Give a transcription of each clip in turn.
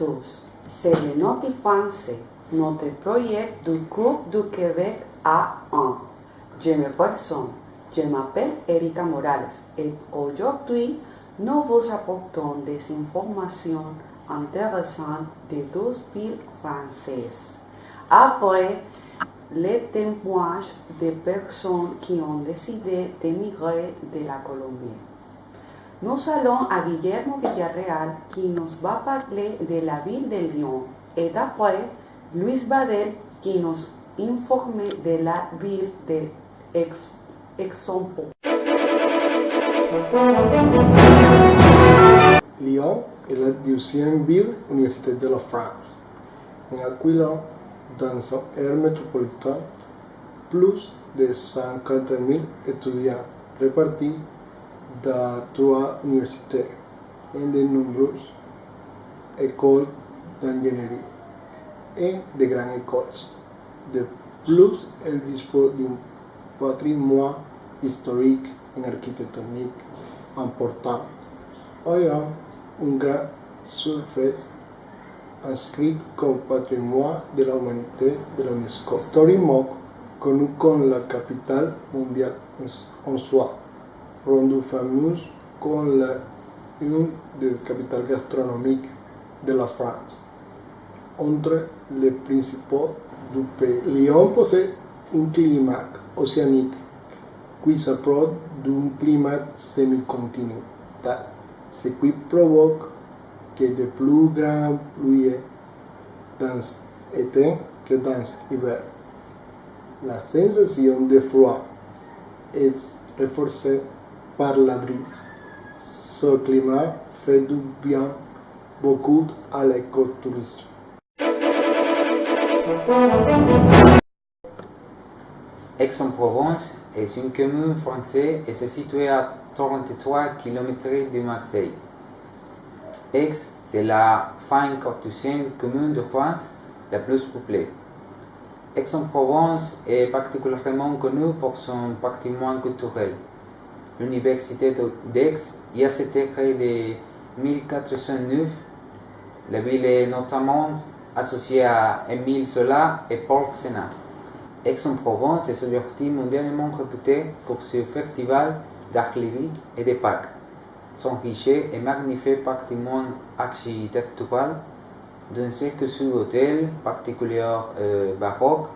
tous, c'est le Noti français, notre projet du Coupe du Québec A1. Je m'appelle Erika Morales et aujourd'hui nous vous apportons des informations intéressantes de 12 villes françaises. Après les témoignages des personnes qui ont décidé d'émigrer de la Colombie. Nous allons à Guillermo Villarreal qui nous va parler de la ville de Lyon et d'après Luis Badel qui nous informe de la ville d'Aix-en-Provence. Lyon est la 12e ville universitaire de la France. Elle accueille dans son aire métropolitaine plus de 140 000 étudiants répartis dans 3 universités et de nombreuses écoles d'ingénierie et de grandes écoles. De plus, elle dispose d'un patrimoine historique et architectonique important, ayant une grande surface inscrite comme patrimoine de la humanité de l'UNESCO. Historiquement connue comme la capitale mondiale en soi, rendue fameuse comme une des capitales gastronomiques de la France, entre les principaux du pays. Lyon possède un climat océanique qui s'approche d'un climat semi-continental, ce qui provoque que de plus grandes pluies dans l'été que dans l'hiver. La sensation de froid est renforcée par la brise. Ce climat fait du bien beaucoup à l'écotourisme. Aix-en-Provence est une commune française et se situe à 33 km de Marseille. Aix, c'est la 54e commune de France la plus peuplée. Aix-en-Provence est particulièrement connue pour son patrimoine culturel. L'université d'Aix y a été créée en 1409. La ville est notamment associée à Émile Zola et Paul Celan. Aix-en-Provence est aujourd'hui mondialement réputé pour ses festivals d'art lyrique et de Pâques, son riche et magnifique patrimoine architectural, ainsi que son hôtel particulier baroque,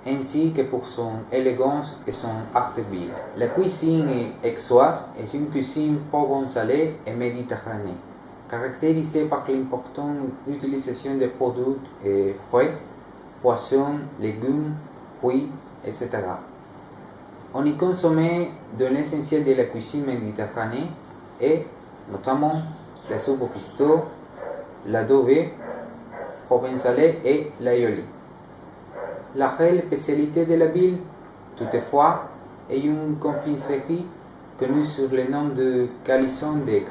ainsi que pour son élégance et son art de vivre. La cuisine aixoise est une cuisine provençale et méditerranéenne, caractérisée par l'importante utilisation de produits et fruits, poissons, légumes, fruits, etc. On y consomme de l'essentiel de la cuisine méditerranéenne et notamment la soupe au pisto, l'adobe provençale et l'aïoli. La réelle spécialité de la ville, toutefois, est une confiserie connue sous le nom de Calisson d'Aix.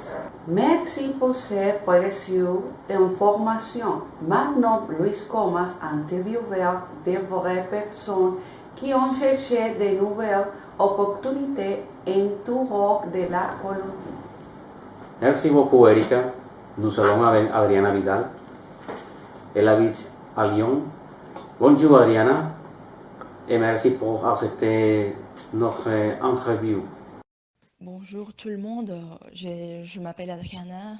Merci pour cette précieuse information. Maintenant, Luis commence à interviewer de vraies personnes qui ont cherché de nouvelles opportunités en dehors de la Colombie. Merci beaucoup, Erika. Nous allons avec Adriana Vidal. Elle habite à Lyon. Bonjour, Adriana, et merci pour accepter notre interview. Bonjour tout le monde, je m'appelle Adriana,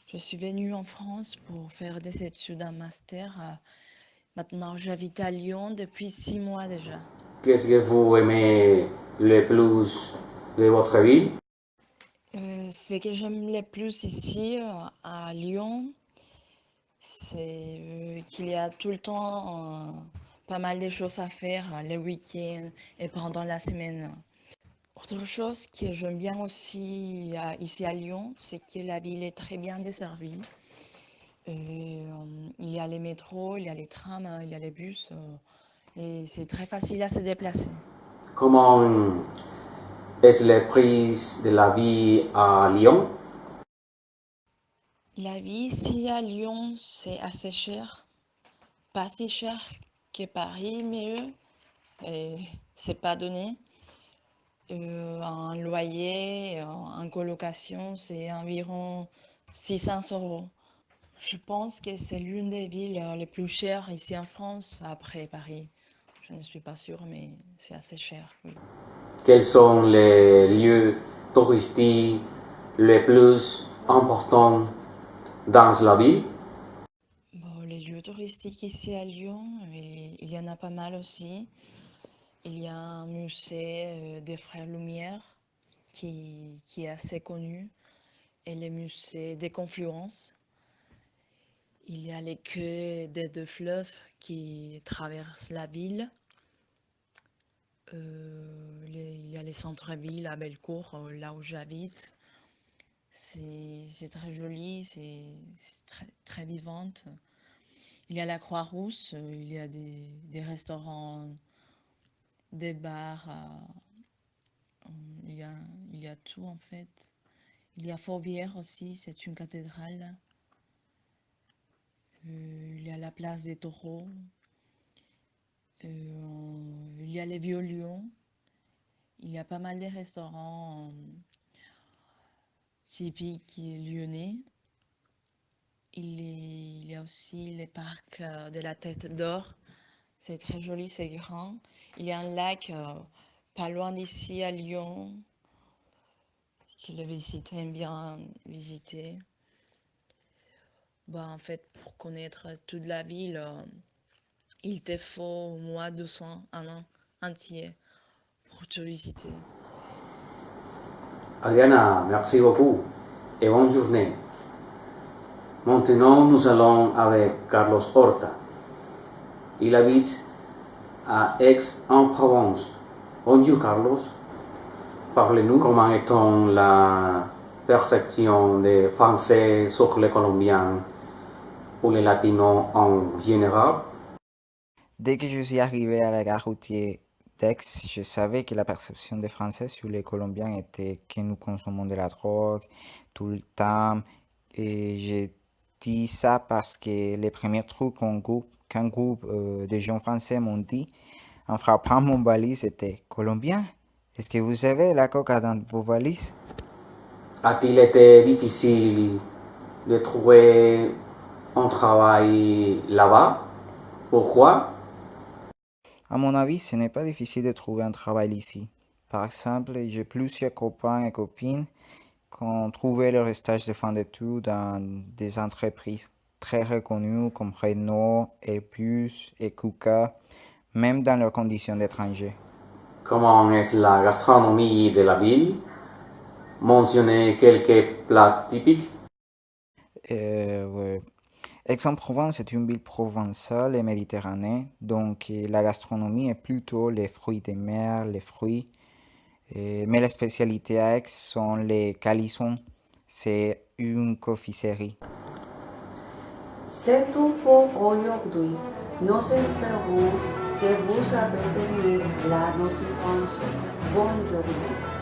je suis venue en France pour faire des études en master. Maintenant j'habite à Lyon depuis 6 mois déjà. Qu'est-ce que vous aimez le plus de votre ville? Ce que j'aime le plus ici à Lyon, c'est qu'il y a tout le temps pas mal de choses à faire les week-ends et pendant la semaine. Autre chose que j'aime bien aussi ici à Lyon, c'est que la ville est très bien desservie. Il y a les métros, il y a les trams, il y a les bus, et c'est très facile à se déplacer. Comment est le prix de la vie à Lyon? La vie ici à Lyon, c'est assez cher. Pas si cher que Paris, mais c'est pas donné. Un loyer en colocation, c'est environ 600 €. Je pense que c'est l'une des villes les plus chères ici en France, après Paris. Je ne suis pas sûre, mais c'est assez cher, oui. Quels sont les lieux touristiques les plus importants dans la ville? Bon, les lieux touristiques ici à Lyon, il y en a pas mal aussi. Il y a un musée des Frères Lumière qui est assez connu, et le musée des Confluences. Il y a les quais des deux fleuves qui traversent la ville. Il y a les centres-villes à Bellecour, là où j'habite. C'est très joli, c'est très, très vivante. Il y a la Croix-Rousse, il y a des restaurants, des bars, il y a, il y a tout en fait. Il y a Fourvière aussi, c'est une cathédrale. Il y a la place des Taureaux. Il y a les Vieux-Lyon. Il y a pas mal de restaurants typiques lyonnais. Il y a aussi les parcs de la Tête d'Or. C'est très joli, c'est grand. Il y a un lac pas loin d'ici à Lyon que les visiteurs aiment bien visiter. En fait, pour connaître toute la ville, il te faut au moins 200, un an entier pour tout visiter. Adriana, merci beaucoup et bonne journée. Maintenant, nous allons avec Carlos Horta. Il habite à Aix-en-Provence. Bonjour Carlos. Parlez-nous comment est-on la perception des Français sur les Colombiens ou les Latinos en général? Dès que je suis arrivé à la gare routière d'Aix, je savais que la perception des Français sur les Colombiens était que nous consommons de la drogue tout le temps. Et j'ai dit ça parce que les premiers trucs qu'un groupe de jeunes Français m'ont dit en frappant mon valise, c'était « Colombien, est-ce que vous avez la coca dans vos valises ?» A-t-il été difficile de trouver un travail là-bas? Pourquoi? À mon avis, ce n'est pas difficile de trouver un travail ici. Par exemple, j'ai plusieurs copains et copines qui ont trouvé leur stage de fin d'études dans des entreprises très reconnues comme Renault, Airbus et KUKA, même dans leurs conditions d'étrangers. Comment est la gastronomie de la ville? Mentionnez quelques plats typiques. Ouais. Aix-en-Provence est une ville provençale et méditerranéenne, donc la gastronomie est plutôt les fruits de mer, les fruits. Mais la spécialité à Aix sont les calissons, c'est une confiserie. C'est tout pour aujourd'hui. Nous espérons que vous avez aimé la notification. Bonne journée.